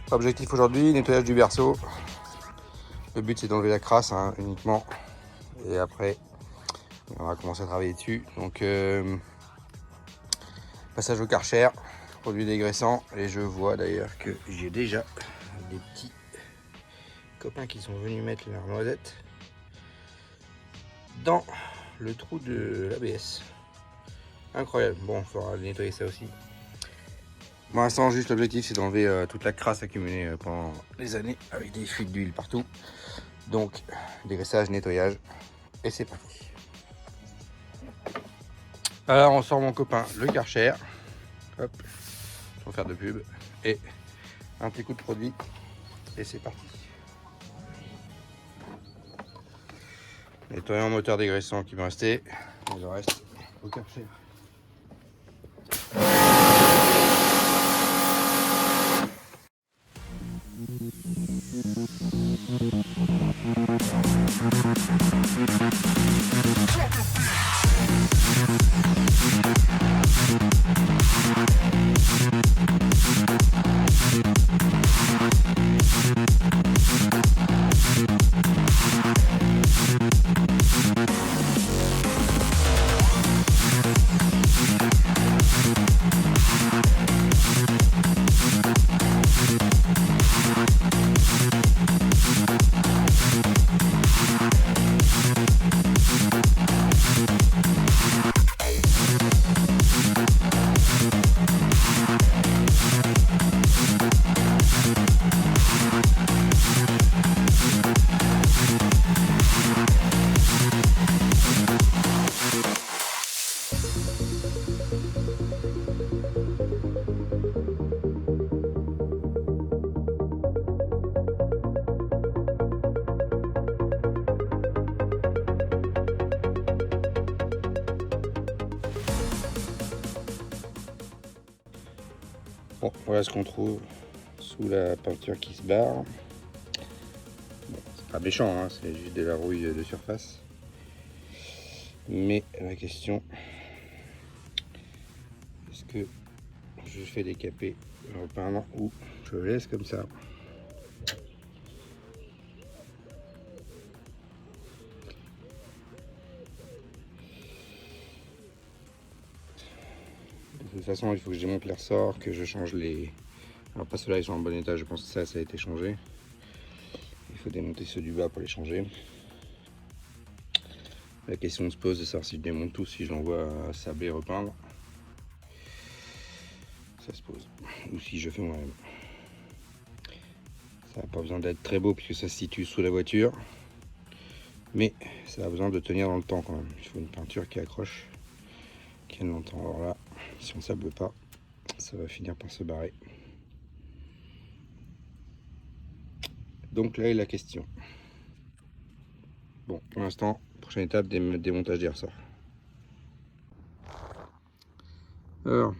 Objectif aujourd'hui, nettoyage du berceau. Le but c'est d'enlever la crasse uniquement. Et après, on va commencer à travailler dessus. Donc, passage au Karcher, produit dégraissant. Et je vois d'ailleurs que j'ai déjà des petits copains qui sont venus mettre leur noisette dans le trou de l'ABS. Incroyable. Bon, il faudra nettoyer ça aussi. Pour l'instant, juste l'objectif c'est d'enlever toute la crasse accumulée pendant les années avec des fuites d'huile partout. Donc, dégraissage, nettoyage, et c'est parti. Alors, on sort mon copain, le Karcher. Hop, sans faire de pub. Et un petit coup de produit, et c'est parti. Nettoyant moteur dégraissant qui va rester, et le reste au Karcher. Bon, voilà ce qu'on trouve sous la peinture qui se barre. Bon, c'est pas méchant, hein, c'est juste de la rouille de surface. Mais la question, est-ce que je fais décaper, repeindre ou je le laisse comme ça? De toute façon, il faut que je démonte les ressorts, que je change les... Alors pas ceux-là, ils sont en bon état, je pense que ça a été changé. Il faut démonter ceux du bas pour les changer. La question se pose de savoir si je démonte tout, si je l'envoie à sabler et repeindre. Ça se pose. Ou si je fais moi-même. Ça n'a pas besoin d'être très beau puisque ça se situe sous la voiture. Mais ça a besoin de tenir dans le temps quand même. Il faut une peinture qui accroche, qui tienne longtemps. Alors là, si on ne sable pas, ça va finir par se barrer. Donc là est la question. Bon, pour l'instant, prochaine étape, démontage des ressorts. Alors,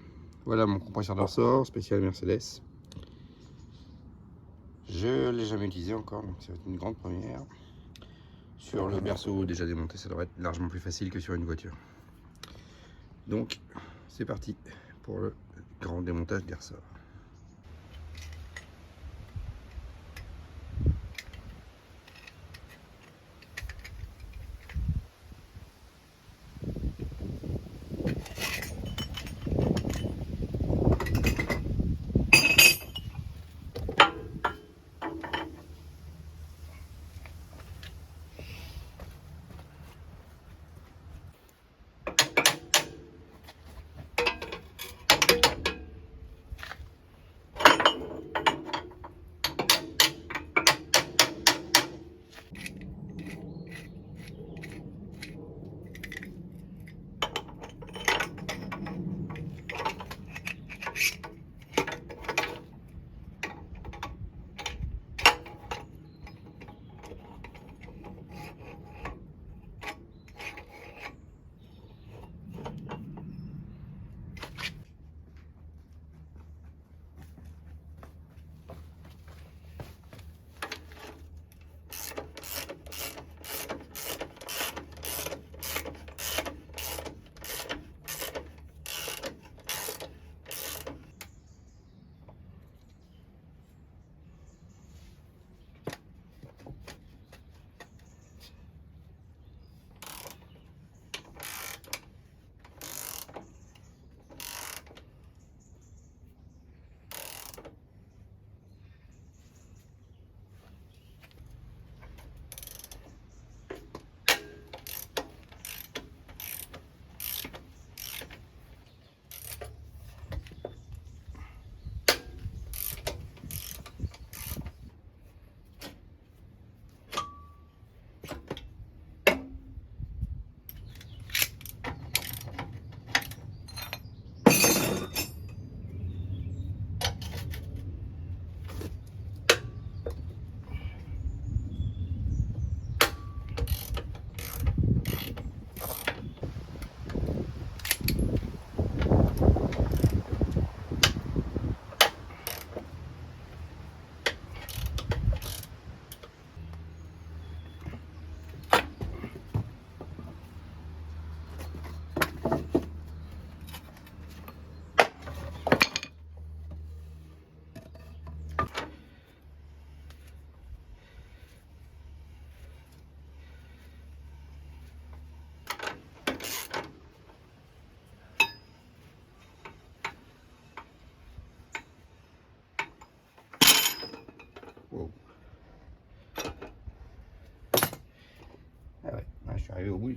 voilà mon compresseur de ressort spécial Mercedes. Je ne l'ai jamais utilisé encore, donc ça va être une grande première. Sur le berceau déjà démonté, ça devrait être largement plus facile que sur une voiture. Donc, c'est parti pour le grand démontage des ressorts.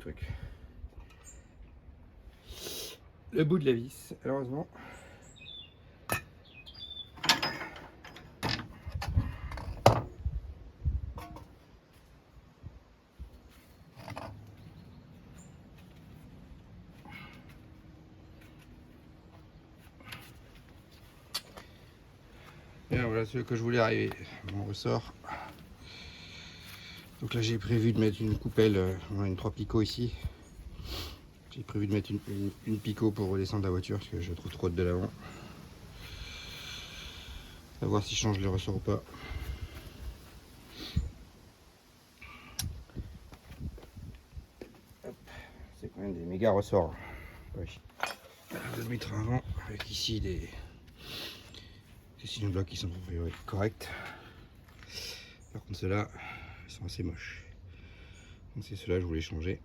truc. Le bout de la vis, malheureusement. Et voilà ce que je voulais arriver. Mon ressort. Donc là j'ai prévu de mettre une coupelle, on a une 3 picots ici. J'ai prévu de mettre une picot pour redescendre la voiture parce que je trouve trop de l'avant. À voir si je change les ressorts ou pas. C'est quand même des méga ressorts. Oui. Je vais mettre un avant avec ici des cylindres blocs qui sont a priori corrects. Par contre ceux-là ils sont assez moches. Donc c'est ceux-là que je voulais changer.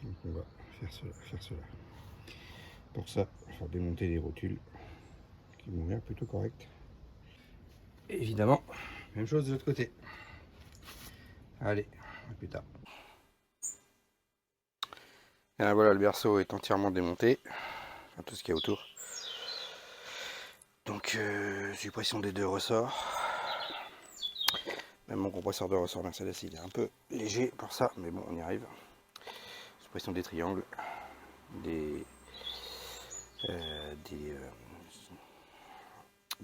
Donc on va faire cela. Pour ça, il va démonter les rotules qui m'ont l'air plutôt correctes. Et évidemment, même chose de l'autre côté. Allez, à plus tard. Et là, voilà, le berceau est entièrement démonté, enfin, tout ce qu'il y a autour. Donc suppression des 2 ressorts. Même mon compresseur de ressort Mercedes il est un peu léger pour ça, mais bon on y arrive. Suppression des triangles, des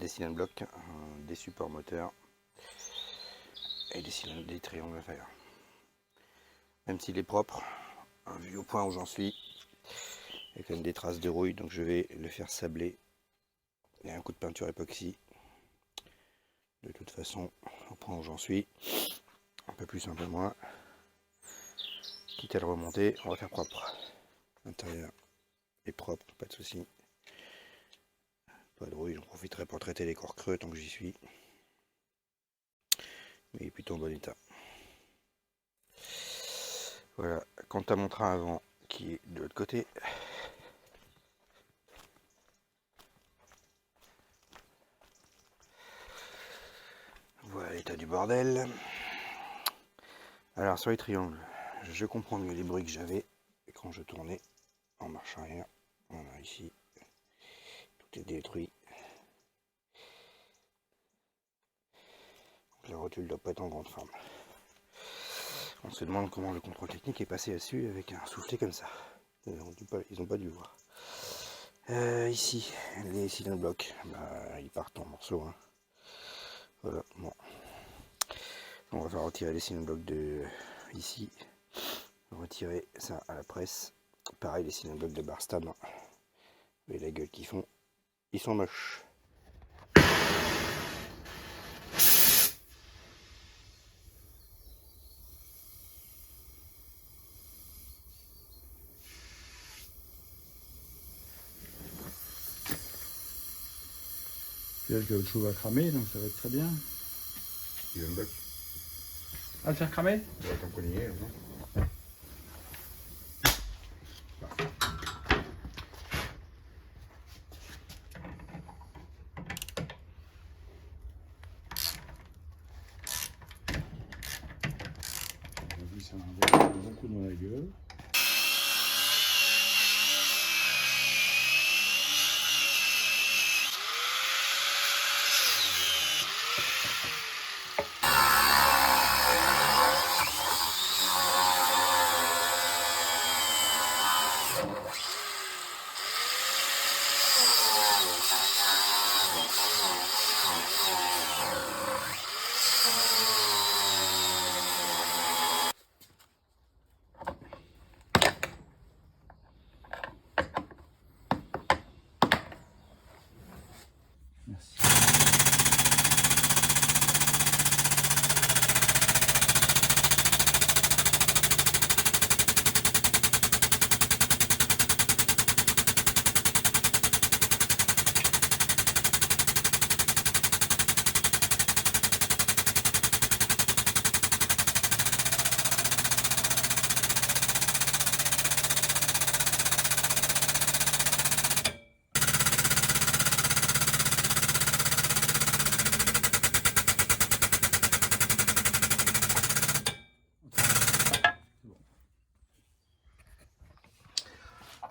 cylindres blocs, des supports moteurs et des triangles inférieurs. Même s'il est propre, vu au point où j'en suis, il y a quand même des traces de rouille, donc je vais le faire sabler. Il y a un coup de peinture époxy. De toute façon, au point où j'en suis, un peu plus, un peu moins. Quitte à le remonter, on va faire propre. L'intérieur est propre, pas de souci. Pas de rouille, j'en profiterai pour traiter les corps creux tant que j'y suis. Mais il est plutôt en bon état. Voilà, quant à mon train avant qui est de l'autre côté. Voilà l'état du bordel. Alors sur les triangles, je comprends mieux les bruits que j'avais quand je tournais en marche arrière. Voilà ici, tout est détruit. La rotule doit pas être en grande forme. On se demande comment le contrôle technique est passé dessus avec un soufflet comme ça. Ils n'ont pas dû voir. Ici, les cylindres blocs, ils partent en morceaux. Hein. Voilà, bon. On va faire retirer les cylindres blocs de ici. Retirer ça à la presse. Pareil, les cylindres blocs de Barstam. Vous voyez la gueule qu'ils font. Ils sont moches. Puis là, le caoutchouc va cramer, donc ça va être très bien. Cylindres blocs. Ah, le faire cramer? On va t'empoigner, hein. On va ça un bon coup dans la gueule.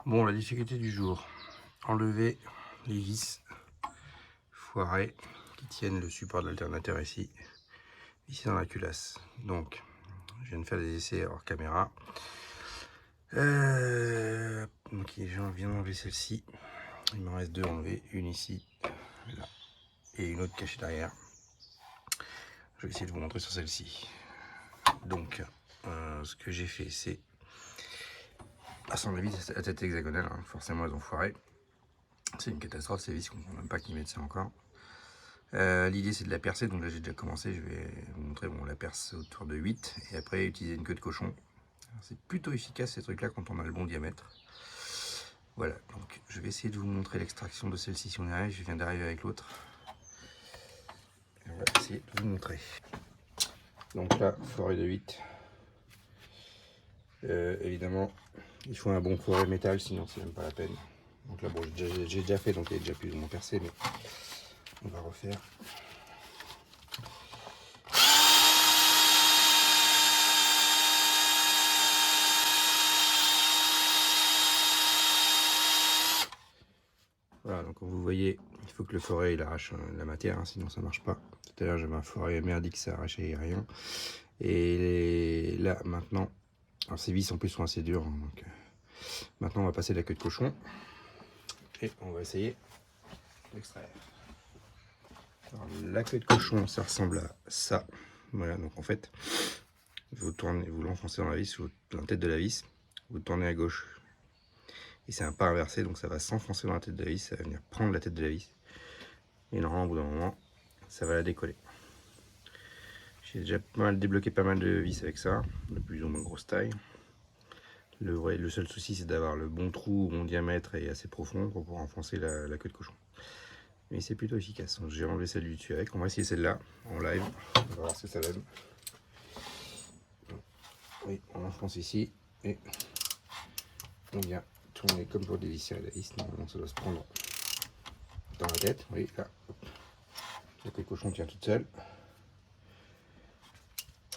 Bon, la difficulté du jour, enlever les vis foirées qui tiennent le support de l'alternateur ici dans la culasse. Donc, je viens de faire des essais hors caméra. Donc, je viens d'enlever celle-ci. Il m'en reste deux à enlever, une ici, là, et une autre cachée derrière. Je vais essayer de vous montrer sur celle-ci. Donc, ce que j'ai fait, c'est assembler les vis à tête hexagonale. Hein. Forcément, elles ont foiré. C'est une catastrophe, ces vis, je ne comprends même pas qu'ils mettent ça encore. L'idée, c'est de la percer. Donc là, j'ai déjà commencé. Je vais vous montrer la perce autour de 8. Et après, utiliser une queue de cochon. C'est plutôt efficace, ces trucs-là, quand on a le bon diamètre. Voilà, donc je vais essayer de vous montrer l'extraction de celle-ci si on y arrive. Je viens d'arriver avec l'autre. On va essayer de vous montrer. Donc là, forêt de 8. Évidemment, il faut un bon forêt métal, sinon c'est même pas la peine. Donc là, bon, j'ai déjà fait, donc il est déjà plus ou moins percé, mais on va refaire. Voilà, donc comme vous voyez, il faut que le forêt il arrache la matière, hein, sinon ça marche pas. Tout à l'heure j'avais un forêt merdique, ça arrachait rien. Et là maintenant, alors ces vis en plus sont assez dures, hein, donc maintenant on va passer la queue de cochon et on va essayer d'extraire. Alors la queue de cochon, ça ressemble à ça. Voilà, donc en fait, vous tournez, vous l'enfoncez dans la vis, dans la tête de la vis, vous tournez à gauche. Et c'est un pas inversé, donc ça va s'enfoncer dans la tête de la vis, ça va venir prendre la tête de la vis. Et normalement, au bout d'un moment, ça va la décoller. J'ai déjà débloqué pas mal de vis avec ça, de plus ou moins grosse taille. Le seul souci, c'est d'avoir le bon trou, bon diamètre et assez profond pour pouvoir enfoncer la queue de cochon. Mais c'est plutôt efficace. J'ai enlevé celle du dessus avec. On va essayer celle-là en live. On va voir ce que ça donne. Oui, on enfonce ici et on vient tourner comme pour dévisser la vis. Normalement, ça doit se prendre dans la tête. Oui, là. La queue de cochon tient toute seule.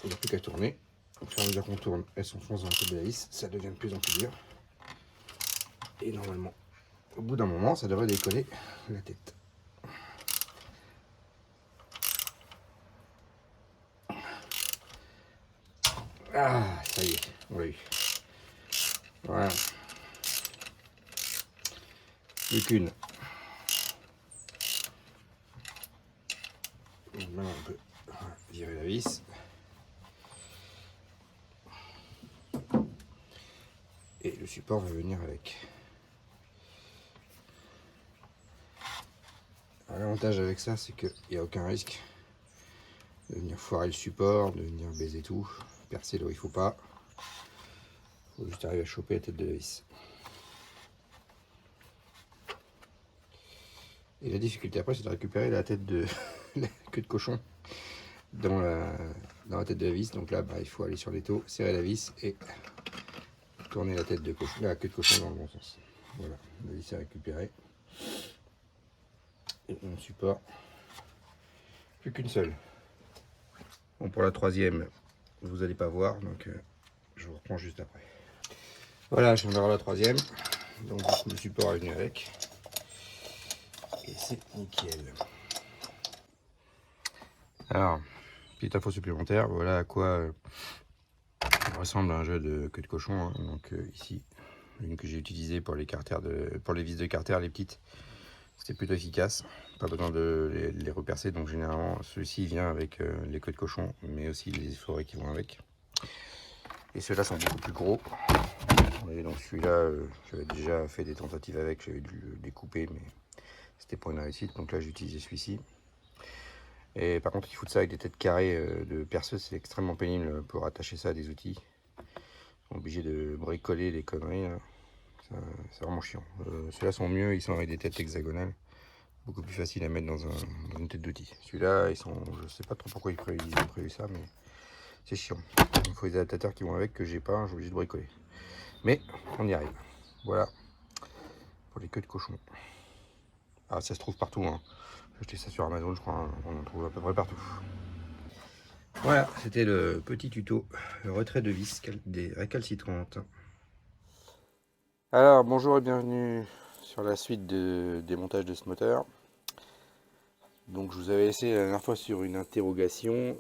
Il n'y a plus qu'à tourner. Au fur et à mesure qu'on tourne, elle s'enfonce dans la tête de la vis. Ça devient de plus en plus dur. Et normalement, au bout d'un moment, ça devrait décoller la tête. Ah, ça y est, on l'a eu. Voilà. Plus qu'une. Maintenant, on peut virer la vis. Et le support va venir avec. L'avantage avec ça, c'est qu'il n'y a aucun risque de venir foirer le support, de venir baiser tout, percer là où il ne faut pas. Il faut juste arriver à choper la tête de la vis. Et la difficulté après, c'est de récupérer la tête de la queue de cochon dans la tête de la vis. Donc là, il faut aller sur l'étau, serrer la vis et tourner la tête de cochon, la queue de cochon dans le bon sens. Voilà, la vis est récupérée. Et mon support, plus qu'une seule. Bon, pour la troisième, vous n'allez pas voir, donc je vous reprends juste après. Voilà, je viens d'avoir la troisième. Donc le support est venu avec. Et c'est nickel. Alors, petite info supplémentaire, voilà à quoi ressemble un jeu de queue de cochon. Hein. Donc ici, une que j'ai utilisée pour les carters pour les vis de carter, les petites. C'était plutôt efficace. Pas besoin de les repercer. Donc généralement, celui-ci vient avec les queues de cochon, mais aussi les forêts qui vont avec. Et ceux-là sont beaucoup plus gros. Et donc celui-là, j'avais déjà fait des tentatives avec, j'avais dû le découper, mais c'était pour une réussite. Donc là, j'ai utilisé celui-ci. Et par contre, il faut de ça avec des têtes carrées de perceuse, c'est extrêmement pénible pour attacher ça à des outils. On est obligé de bricoler les conneries. C'est vraiment chiant. Ceux-là sont mieux, ils sont avec des têtes hexagonales. Beaucoup plus facile à mettre dans une tête d'outil. Celui-là, je sais pas trop pourquoi ils ont prévu ça, mais c'est chiant. Il faut des adaptateurs qui vont avec que j'ai pas, j'ai obligé de bricoler. Mais on y arrive. Voilà pour les queues de cochon. Ah, ça se trouve partout. Hein. J'ai acheté ça sur Amazon, je crois. Hein. On en trouve à peu près partout. Voilà, c'était le petit tuto. Le retrait de vis des récalcitrantes. Alors bonjour et bienvenue sur la suite de démontage de ce moteur. Donc je vous avais laissé la dernière fois sur une interrogation.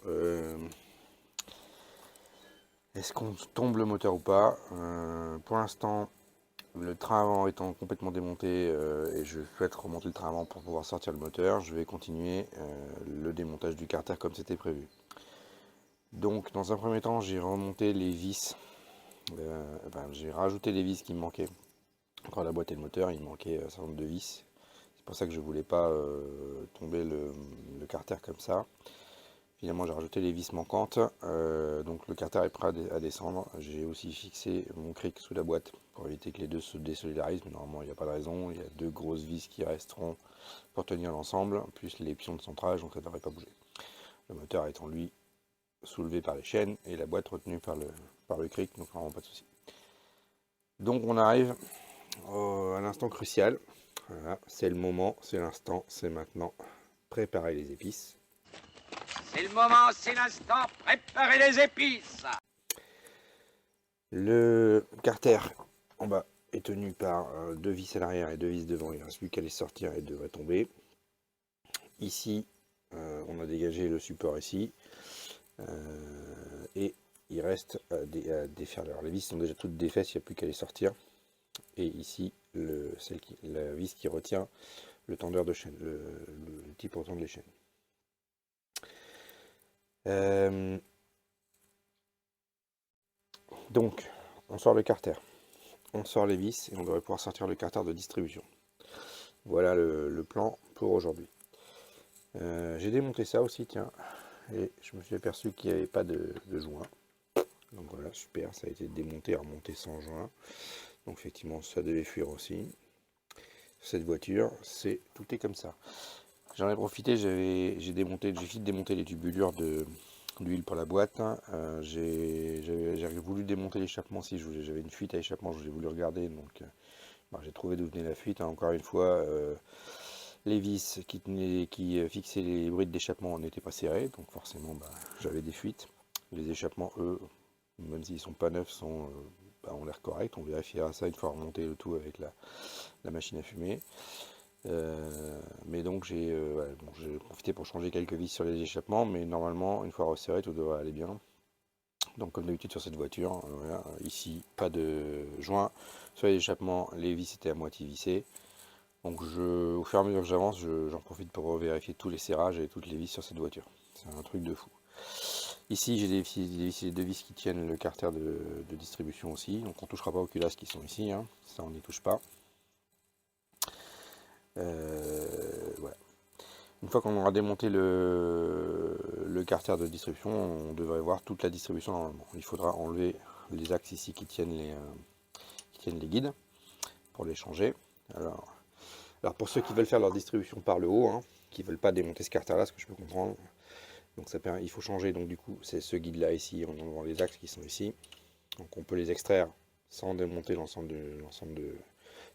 Est-ce qu'on tombe le moteur ou pas? Pour l'instant, le train avant étant complètement démonté et je souhaite remonter le train avant pour pouvoir sortir le moteur, je vais continuer le démontage du carter comme c'était prévu. Donc dans un premier temps, j'ai remonté les vis, j'ai rajouté les vis qui me manquaient. Quand la boîte et le moteur, il manquait un certain nombre de vis. C'est pour ça que je voulais pas tomber le carter comme ça. Finalement, j'ai rajouté les vis manquantes. Donc le carter est prêt à descendre. J'ai aussi fixé mon cric sous la boîte pour éviter que les deux se désolidarisent. Mais normalement, il n'y a pas de raison. Il y a deux grosses vis qui resteront pour tenir l'ensemble, plus les pions de centrage, donc ça ne devrait pas bouger. Le moteur étant lui soulevé par les chaînes et la boîte retenue par le cric, donc vraiment pas de souci. Donc on arrive à l'instant crucial. Voilà, c'est le moment, c'est l'instant, c'est maintenant. Préparer les épices. C'est le moment, c'est l'instant, préparez les épices. Le carter en bas est tenu par deux vis à l'arrière et deux vis devant. Il ne reste plus qu'à les sortir et devrait tomber. Ici, on a dégagé le support ici. Et il reste à défaire. Alors les vis sont déjà toutes défaites, il n'y a plus qu'à les sortir. Et ici, la vis qui retient le tendeur de chaîne, le petit pour tendre les chaînes. Donc, on sort le carter, on sort les vis et on devrait pouvoir sortir le carter de distribution. Voilà le plan pour aujourd'hui. J'ai démonté ça aussi, tiens, et je me suis aperçu qu'il n'y avait pas de joint. Donc voilà, super, ça a été démonté et remonté sans joint. Donc effectivement, ça devait fuir aussi. Cette voiture, tout est comme ça. J'en ai profité, j'ai vite démonté les tubulures d'huile pour la boîte. J'ai voulu démonter l'échappement si j'avais une fuite à échappement, j'ai voulu regarder. Donc j'ai trouvé d'où venait la fuite. Encore une fois, les vis qui fixaient les brides d'échappement n'étaient pas serrées, donc forcément j'avais des fuites. Les échappements, eux, même s'ils ne sont pas neufs, ont l'air corrects. On vérifiera ça une fois remonté le tout avec la machine à fumer. Mais donc j'ai profité pour changer quelques vis sur les échappements, mais normalement une fois resserré tout devrait aller bien. Donc comme d'habitude sur cette voiture, voilà, ici pas de joint. Sur les échappements, les vis étaient à moitié vissées. Donc au fur et à mesure que j'avance, j'en profite pour vérifier tous les serrages et toutes les vis sur cette voiture. C'est un truc de fou. Ici j'ai les deux vis qui tiennent le carter de distribution aussi. Donc on ne touchera pas aux culasses qui sont ici, hein. Ça on n'y touche pas. Voilà. Une fois qu'on aura démonté le carter de distribution, on devrait voir toute la distribution normalement. Il faudra enlever les axes ici qui tiennent les guides pour les changer. Alors pour ceux qui veulent faire leur distribution par le haut, hein, qui ne veulent pas démonter ce carter là, ce que je peux comprendre, donc il faut changer. Donc du coup c'est ce guide là ici en enlevant les axes qui sont ici. Donc on peut les extraire sans démonter l'ensemble de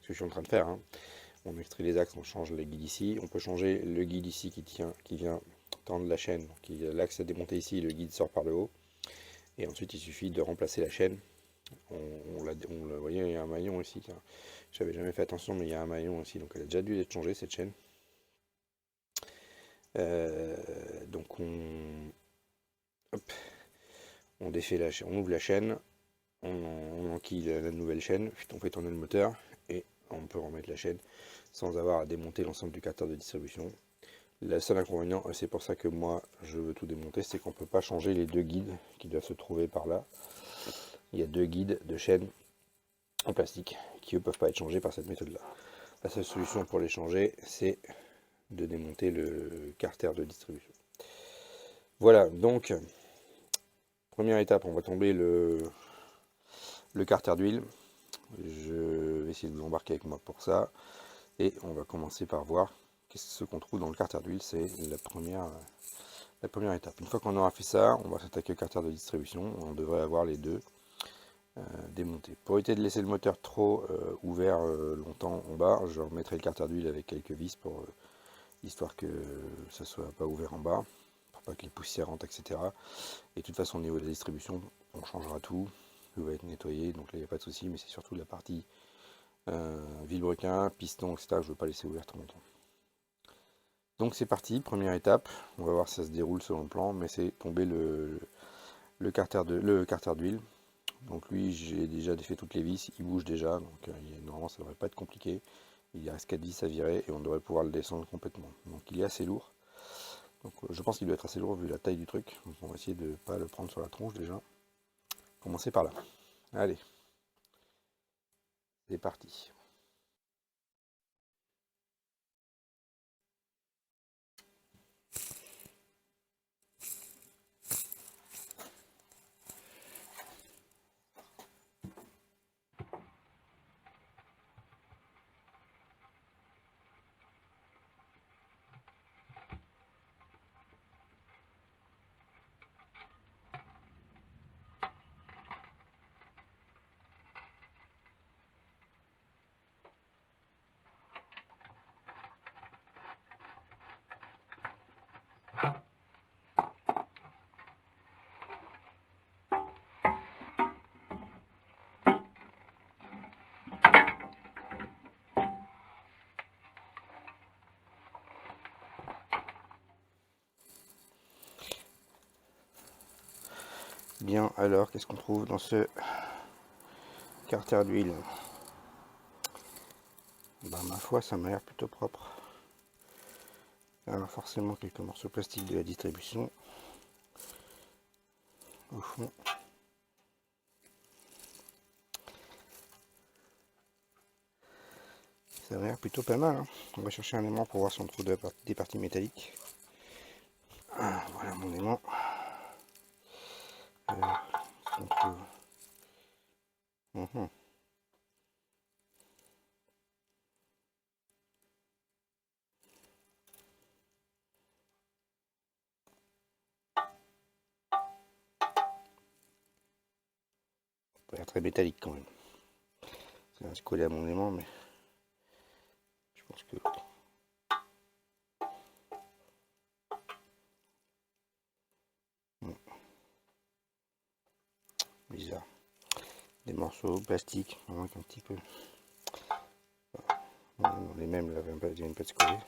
ce que je suis en train de faire, hein. On extrait les axes, on change les guides ici. On peut changer le guide ici qui vient tendre la chaîne. L'axe est démonté ici, le guide sort par le haut. Et ensuite, il suffit de remplacer la chaîne. Vous voyez, il y a un maillon ici. J'avais jamais fait attention, mais il y a un maillon aussi. Donc elle a déjà dû être changée, cette chaîne. Donc on défait la chaîne, on ouvre la chaîne, on enquille la nouvelle chaîne, on fait tourner le moteur et on peut remettre la chaîne sans avoir à démonter l'ensemble du carter de distribution. Le seul inconvénient, c'est pour ça que moi je veux tout démonter, c'est qu'on ne peut pas changer les deux guides qui doivent se trouver par là. Il y a deux guides de chaîne en plastique qui ne peuvent pas être changés par cette méthode là. La seule solution pour les changer, c'est de démonter le carter de distribution. Voilà, donc première étape, on va tomber le carter d'huile. Je vais essayer de vous embarquer avec moi pour ça. Et on va commencer par voir ce qu'on trouve dans le carter d'huile. C'est la première étape. Une fois qu'on aura fait ça, on va s'attaquer au carter de distribution. On devrait avoir les deux démontés. Pour éviter de laisser le moteur trop ouvert longtemps en bas, je remettrai le carter d'huile avec quelques vis pour histoire que ça soit pas ouvert en bas, pour pas que les poussières rentrent, etc. Et de toute façon, au niveau de la distribution, on changera tout. Tout va être nettoyé, donc là il n'y a pas de souci, mais c'est surtout la partie vilebrequin, piston, etc. Je ne veux pas laisser ouvert trop longtemps. Donc c'est parti, première étape. On va voir si ça se déroule selon le plan, mais c'est tomber le carter d'huile. Donc lui, j'ai déjà défait toutes les vis, il bouge déjà, donc normalement ça ne devrait pas être compliqué. Il reste 4 vis à virer et on devrait pouvoir le descendre complètement. Donc il est assez lourd. Donc je pense qu'il doit être assez lourd vu la taille du truc. Donc on va essayer de ne pas le prendre sur la tronche déjà. Commencer par là. Allez, c'est parti. Bien, alors qu'est-ce qu'on trouve dans ce carter d'huile? Bah ma foi, ça m'a l'air plutôt propre. Alors forcément quelques morceaux de plastique de la distribution au fond. Ça m'a l'air plutôt pas mal. Hein. On va chercher un aimant pour voir si on trouve des parties métalliques. Ah, voilà mon aimant. On trouve... Ça a l'air très métallique quand même. Ça va se coller à mon aimant, mais je pense que... Bizarre. Des morceaux plastiques, un petit peu. Les mêmes là, viennent pas de se coller.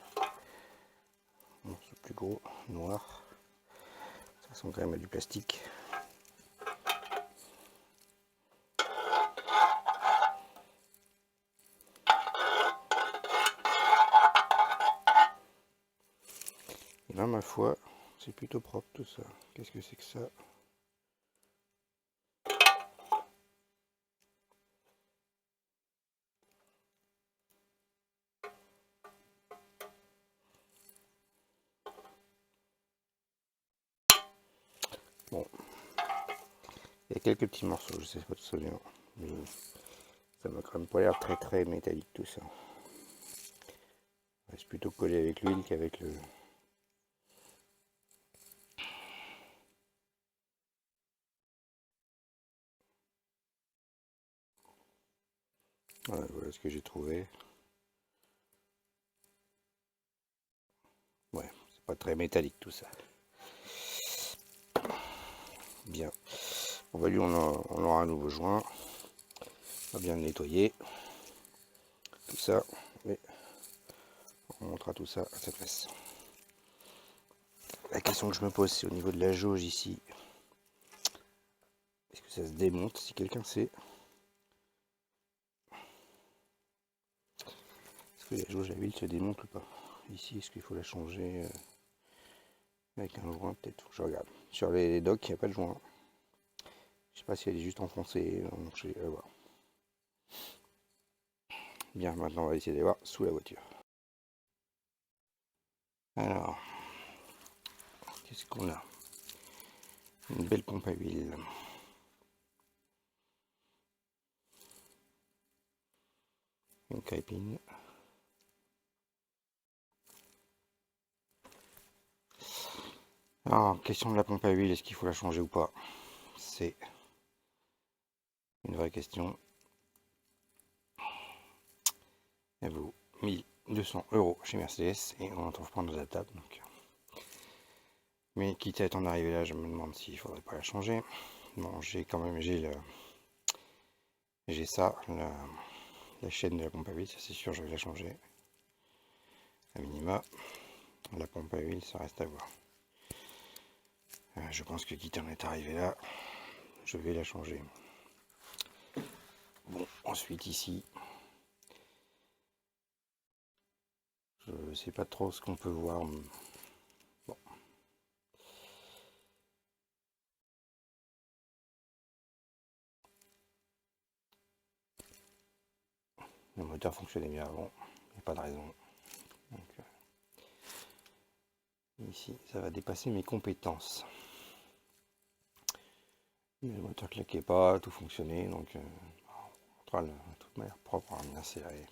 Morceaux plus gros, noir. Ça ressemble quand même à du plastique. Et là, ma foi, c'est plutôt propre tout ça. Qu'est-ce que c'est que ça? Bon, il y a quelques petits morceaux, je sais pas tout ça vient, mais ça m'a quand même pas l'air très métallique tout ça. C'est plutôt collé avec l'huile qu'avec le... Voilà ce que j'ai trouvé. Ouais, c'est pas très métallique tout ça. Bien. Bon bah lui on aura un nouveau joint. On va bien le nettoyer. Tout ça. Et on montrera tout ça à sa place. La question que je me pose c'est au niveau de la jauge ici. Est-ce que ça se démonte? Si quelqu'un sait. Est-ce que la jauge à huile se démonte ou pas? Ici, est-ce qu'il faut la changer avec un joint? Peut-être, je regarde. Sur les docks, il n'y a pas de joint. Je sais pas si elle est juste enfoncée. Je vais voir. Bien, maintenant on va essayer d'aller voir sous la voiture. Alors, qu'est-ce qu'on a? Une belle pompe à huile. Une crépine. Alors, question de la pompe à huile, est-ce qu'il faut la changer ou pas? C'est une vraie question. Elle vaut 1200 € chez Mercedes et on n'en trouve pas dans la table. Donc. Mais quitte à être en arrivé là, je me demande s'il faudrait pas la changer. Bon, j'ai quand même j'ai ça, La chaîne de la pompe à huile, ça c'est sûr, je vais la changer. À minima, la pompe à huile, ça reste à voir. Je pense que quitte à en être arrivé là, je vais la changer. Bon, ensuite ici, je sais pas trop ce qu'on peut voir. Bon. Le moteur fonctionnait bien avant, il n'y a pas de raison. Donc, ici, ça va dépasser mes compétences. Mais le moteur claquait pas, tout fonctionnait, donc de toute manière propre, bien serré.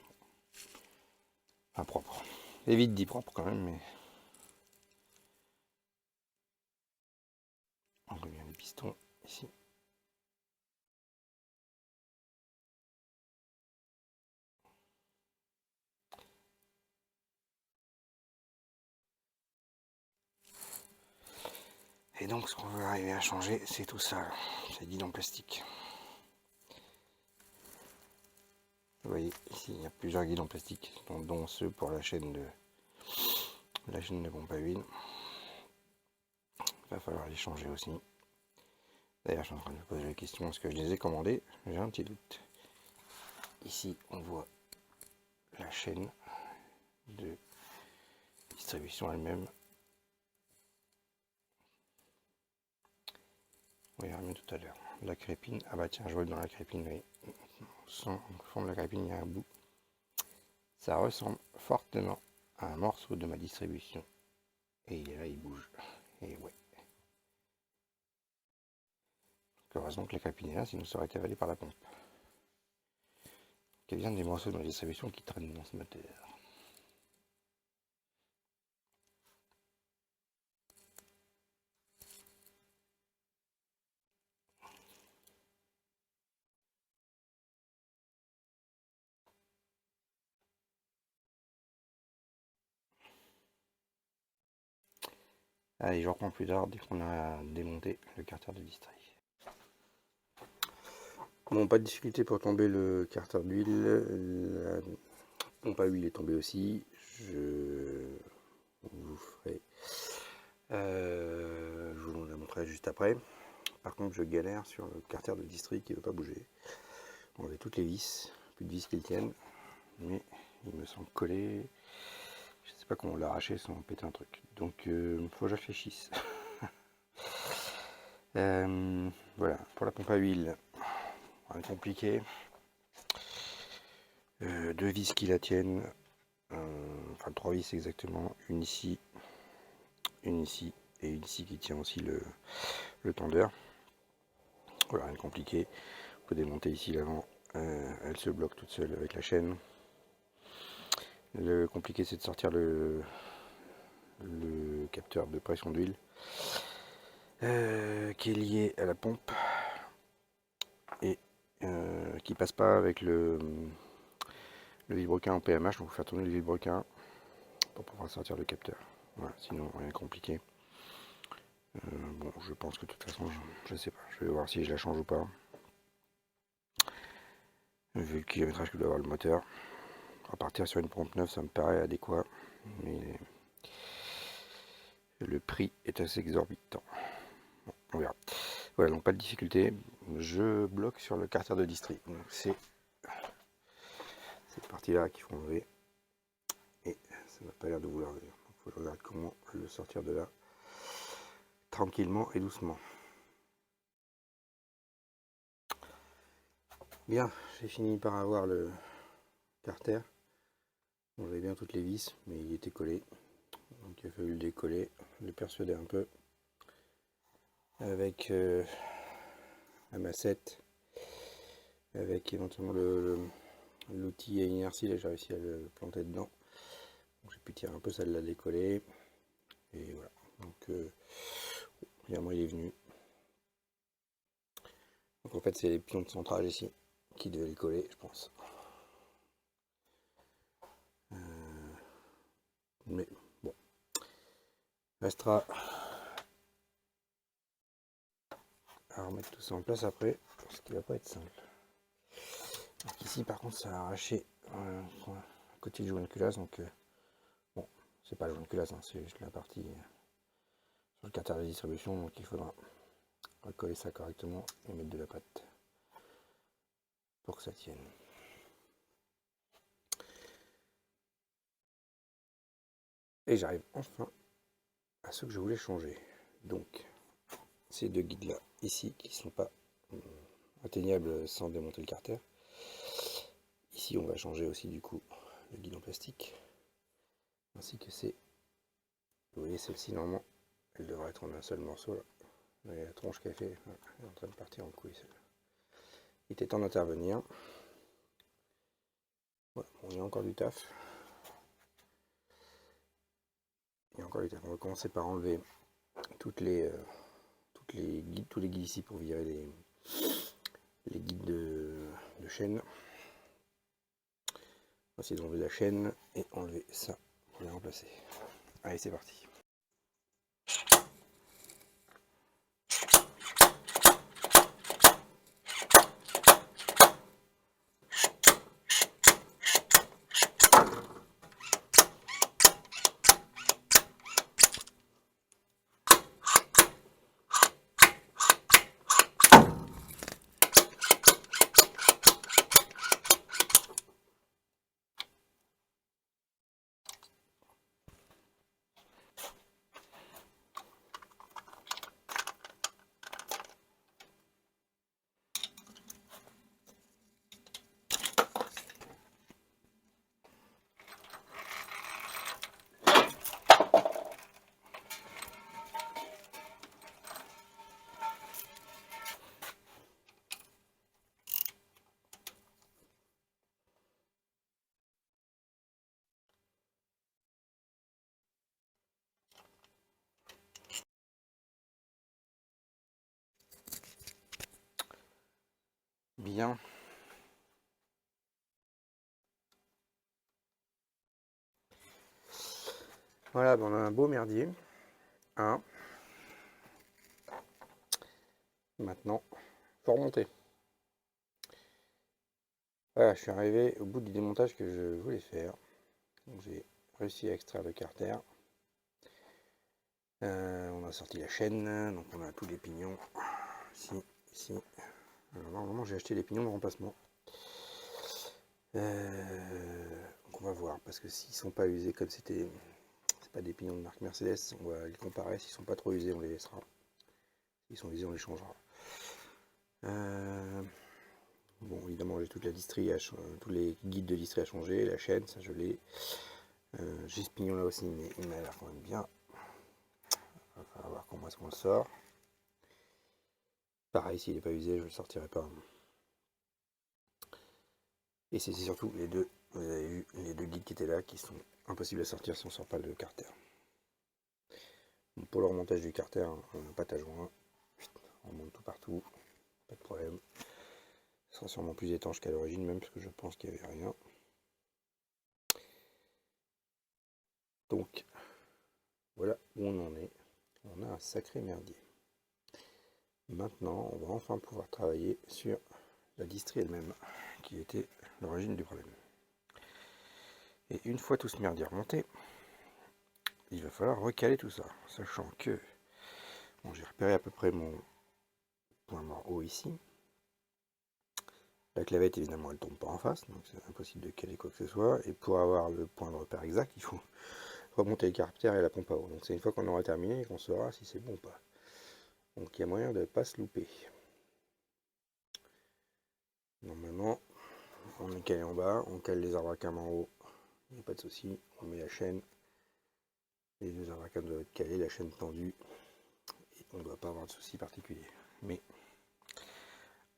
Enfin propre. Et vite dit propre quand même, mais. On revient les pistons ici. Et donc ce qu'on va arriver à changer, c'est tout ça, c'est guidon plastique. Vous voyez, ici il y a plusieurs guidons plastiques, dont ceux pour la chaîne de pompe à huile. Il va falloir les changer aussi. D'ailleurs, je suis en train de me poser la question, est-ce que je les ai commandés? J'ai un petit doute. Ici, on voit la chaîne de distribution elle-même. On verra mieux tout à l'heure. La crépine, ah bah tiens, je vois dans la crépine, oui. Au fond de la crépine, il y a un bout. Ça ressemble fortement à un morceau de ma distribution. Et là, il bouge. Et ouais. Heureusement que la crépine est là, sinon ça aurait été avalé par la pompe. Il y a bien des morceaux de ma distribution qui traînent dans ce moteur. Allez, je reprends plus tard dès qu'on a démonté le carter de distrait. Bon, pas de difficulté pour tomber le carter d'huile. La pompe à huile est tombée aussi. Je vous ferai. Je vous la montrerai juste après. Par contre, je galère sur le carter de distrait qui ne veut pas bouger. On avait toutes les vis, plus de vis qui le tiennent, mais il me semble collé. Je sais pas comment l'arracher sans péter un truc. Donc, faut que je réfléchisse. Voilà, pour la pompe à huile, rien de compliqué. Deux vis qui la tiennent, enfin 3 vis exactement, une ici et une ici qui tient aussi le tendeur. Voilà, rien de compliqué. On peut démonter ici l'avant, elle se bloque toute seule avec la chaîne. Le compliqué, c'est de sortir le capteur de pression d'huile qui est lié à la pompe et qui passe pas avec le vilebrequin en PMH. Donc il faut faire tourner le vilebrequin pour pouvoir sortir le capteur. Voilà, sinon rien de compliqué. Bon, je pense que de toute façon, je sais pas, je vais voir si je la change ou pas. Vu le kilométrage que doit avoir le moteur, repartir sur une pompe neuve, ça me paraît adéquat, mais le prix est assez exorbitant. Bon, on verra. Voilà, donc pas de difficulté. Je bloque sur le carter de distri. Donc c'est cette partie-là qu'il faut enlever. Et ça n'a pas l'air de vouloir venir. Donc il faut que je regarde comment le sortir de là tranquillement et doucement. Bien, j'ai fini par avoir le carter. Bon, j'avais bien toutes les vis, mais il était collé. Donc il a fallu le décoller, le persuader un peu avec la massette, avec éventuellement l'outil à inertie. Là j'ai réussi à le planter dedans. J'ai pu tirer un peu, ça l'a décollé. Et voilà. Donc moi il est venu. Donc en fait c'est les pions de centrage ici qui devaient le coller, je pense. Mais bon. Restera à remettre tout ça en place après, parce qu'il va pas être simple. Donc ici par contre ça a arraché à côté du joint de culasse, donc bon, c'est pas le joint de culasse, hein, c'est juste la partie sur le carter de distribution, donc il faudra recoller ça correctement et mettre de la pâte pour que ça tienne. Et j'arrive enfin à ce que je voulais changer. Donc ces deux guides là ici qui ne sont pas atteignables sans démonter le carter. Ici on va changer aussi du coup le guide en plastique, ainsi que ces, vous voyez celle-ci normalement elle devrait être en un seul morceau là. Mais la tronche qu'elle fait, elle est en train de partir en couille celle-là. Il était temps d'intervenir. Voilà, bon, il y a encore du taf. Il y a encore du taf. On va commencer par enlever tous les guides ici pour virer les guides de chaîne. On va essayer d'enlever la chaîne et enlever ça pour les remplacer. Allez, c'est parti. Bien. Voilà, ben on a un beau merdier. Maintenant, il faut remonter. Voilà, je suis arrivé au bout du démontage que je voulais faire. J'ai réussi à extraire le carter. On a sorti la chaîne, donc on a tous les pignons. Ici. Alors normalement j'ai acheté les pignons de remplacement. Donc on va voir, parce que s'ils sont pas usés comme c'est pas des pignons de marque Mercedes, on va les comparer. S'ils sont pas trop usés, on les laissera. S'ils sont usés, on les changera. Bon, évidemment, j'ai toute la distrie, tous les guides de distrie à changer, la chaîne, ça je l'ai. J'ai ce pignon là aussi, mais il m'a l'air quand même bien. Il va falloir voir comment est-ce qu'on le sort. Pareil, s'il n'est pas usé, je ne le sortirai pas. Et c'est surtout les deux, vous avez vu, les deux guides qui étaient là, qui sont impossibles à sortir si on ne sort pas le carter. Donc pour le remontage du carter, on n'a pas à joint. On remonte tout partout, pas de problème. Ce sera sûrement plus étanche qu'à l'origine même, parce que je pense qu'il n'y avait rien. Donc, voilà où on en est. On a un sacré merdier. Maintenant, on va enfin pouvoir travailler sur la distrie elle-même, qui était l'origine du problème. Et une fois tout ce merdier remonté, il va falloir recaler tout ça, sachant que bon, j'ai repéré à peu près mon point mort haut ici. La clavette, évidemment, elle tombe pas en face, donc c'est impossible de caler quoi que ce soit. Et pour avoir le point de repère exact, il faut remonter le carter et la pompe à eau. Donc c'est une fois qu'on aura terminé qu'on saura si c'est bon ou pas. Donc il y a moyen de ne pas se louper. Normalement, on est calé en bas, on cale les arbres à cam en haut, il n'y a pas de souci. On met la chaîne, les deux arbres à cam doivent être calés, la chaîne tendue, et on ne doit pas avoir de souci particulier. Mais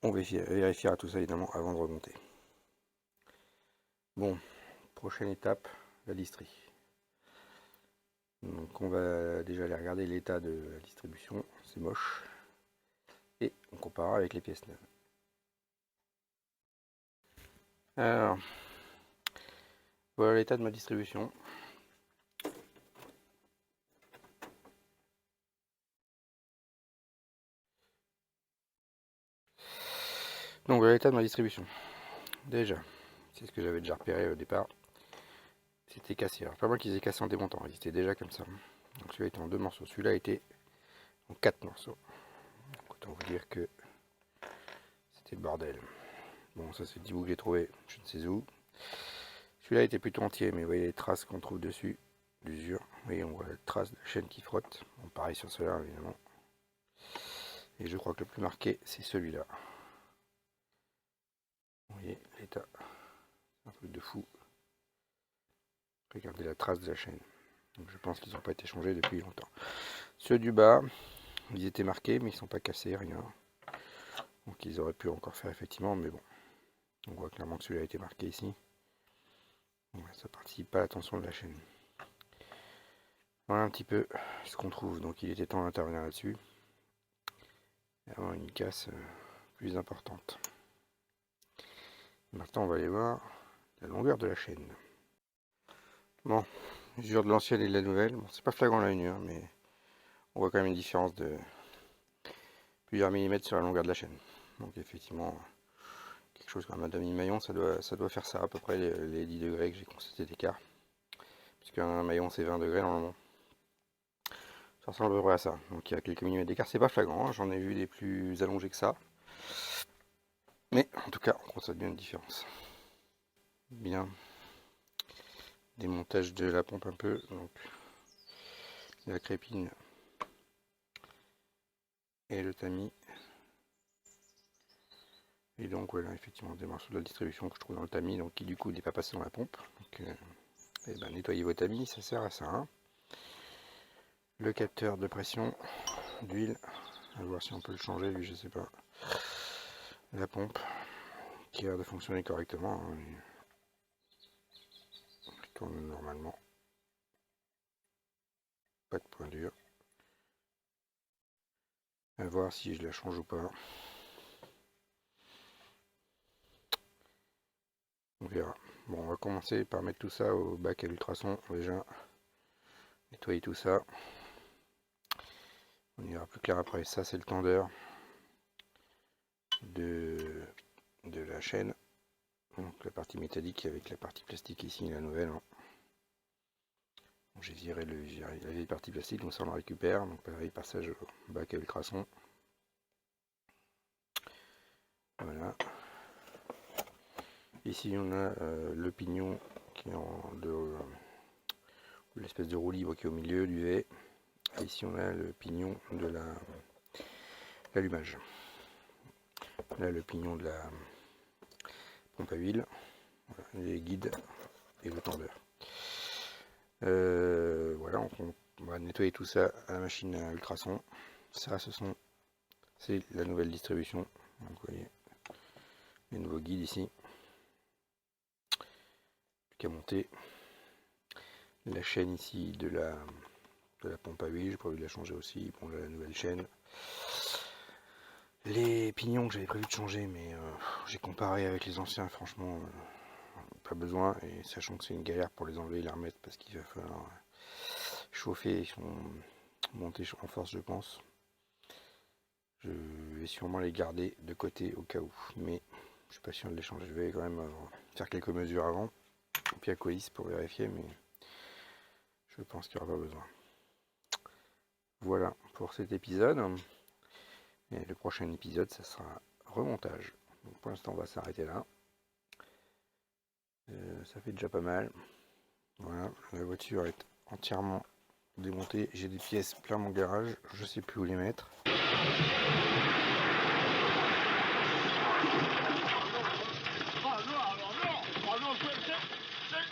on vérifiera tout ça évidemment avant de remonter. Bon, prochaine étape, la distrie. Donc on va déjà aller regarder l'état de la distribution, c'est moche. Et on comparera avec les pièces neuves. Alors, voilà l'état de ma distribution. Donc voilà l'état de ma distribution. déjà, c'est ce que j'avais déjà repéré au départ. C'était cassé. Alors pas moi qu'ils aient cassé en démontant, ils étaient déjà comme ça. Donc celui-là était en 2 morceaux, celui-là était en 4 morceaux. Donc autant vous dire que c'était le bordel. Bon, ça c'est le petit bout que j'ai trouvé, je ne sais où. Celui-là était plutôt entier, mais vous voyez les traces qu'on trouve dessus, d'usure. Vous voyez, on voit la trace de la chaîne qui frotte. Bon, pareil sur cela évidemment. Et je crois que le plus marqué, c'est celui-là. Vous voyez l'état, un truc de fou. Regardez la trace de la chaîne. Donc je pense qu'ils n'ont pas été changés depuis longtemps. Ceux du bas, ils étaient marqués, mais ils ne sont pas cassés, rien. Donc ils auraient pu encore faire effectivement, mais bon. On voit clairement que celui-là a été marqué ici. Ouais, ça participe pas à la tension de la chaîne. Voilà un petit peu ce qu'on trouve. Donc il était temps d'intervenir là-dessus. Et avoir une casse plus importante. Maintenant on va aller voir la longueur de la chaîne. Bon, usure de l'ancienne et de la nouvelle. Bon, c'est pas flagrant à l'œil nu, hein, mais on voit quand même une différence de plusieurs millimètres sur la longueur de la chaîne. Donc effectivement, quelque chose comme un demi-maillon, ça doit faire ça à peu près les 10 degrés que j'ai constaté d'écart. Puisqu'un maillon c'est 20 degrés normalement. Ça ressemble à peu près à ça. Donc il y a quelques millimètres d'écart, c'est pas flagrant, hein. J'en ai vu des plus allongés que ça. Mais en tout cas, on constate bien une différence. Bien. Démontage de la pompe un peu. Donc la crépine et le tamis. Et donc voilà, effectivement, des morceaux de la distribution que je trouve dans le tamis, donc qui du coup n'est pas passé dans la pompe. Donc et ben, nettoyez vos tamis, ça sert à ça. Hein. Le capteur de pression d'huile, à voir si on peut le changer, lui je sais pas. La pompe qui a l'air de fonctionner correctement. Hein. Il tourne normalement. Pas de point dur. À voir si je la change ou pas. On verra. Bon, on va commencer par mettre tout ça au bac à ultrasons déjà. Nettoyer tout ça. On ira plus clair après. Ça, c'est le tendeur de la chaîne. Donc la partie métallique avec la partie plastique ici, la nouvelle. Hein. J'ai viré la vieille partie plastique, donc ça on la récupère. Donc pareil, passage au bac à ultrasons. Voilà. Ici on a le pignon qui est en l'espèce de roue libre qui est au milieu du V. Et ici on a le pignon de l'allumage. Là le pignon de la pompe à huile, voilà, les guides et le tendeur. Voilà, on va nettoyer tout ça à la machine à ultrasons. Ça, c'est la nouvelle distribution. Donc, vous voyez les nouveaux guides ici. Plus qu'à monter la chaîne ici de la pompe à huile. J'ai prévu de la changer aussi. Bon, là, la nouvelle chaîne. Les pignons que j'avais prévu de changer, mais j'ai comparé avec les anciens, franchement, pas besoin. Et sachant que c'est une galère pour les enlever et les remettre parce qu'il va falloir chauffer, ils sont montés en force, je pense. Je vais sûrement les garder de côté au cas où, mais je suis pas sûr de les changer. Je vais quand même faire quelques mesures avant, puis à colis pour vérifier, mais je pense qu'il n'y aura pas besoin. Voilà pour cet épisode. Et le prochain épisode, ça sera remontage. Donc pour l'instant, on va s'arrêter là. Ça fait déjà pas mal. Voilà, la voiture est entièrement démontée. J'ai des pièces plein mon garage. Je sais plus où les mettre.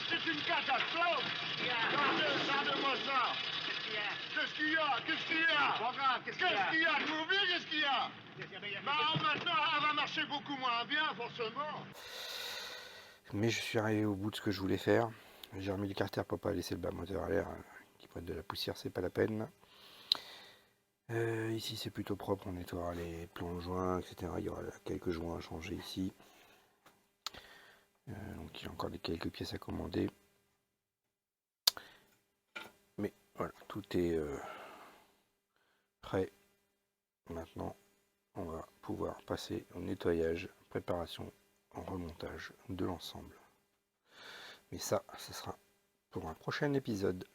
C'est une catastrophe. Regarde-moi ça. Qu'est-ce qu'il y a? Qu'est-ce qu'il y a? Qu'est-ce qu'il y a? De mauvais, qu'est-ce qu'il y a? Bah maintenant, elle va marcher beaucoup moins bien, forcément. Mais je suis arrivé au bout de ce que je voulais faire. J'ai remis le carter pour pas laisser le bas moteur à l'air qui prenne de la poussière, c'est pas la peine. Ici c'est plutôt propre, on nettoiera les plans de joints, etc. Il y aura quelques joints à changer ici. Donc il y a encore quelques pièces à commander. Mais voilà, tout est prêt. Maintenant, on va pouvoir passer au nettoyage, préparation en remontage de l'ensemble. Mais ça, ce sera pour un prochain épisode.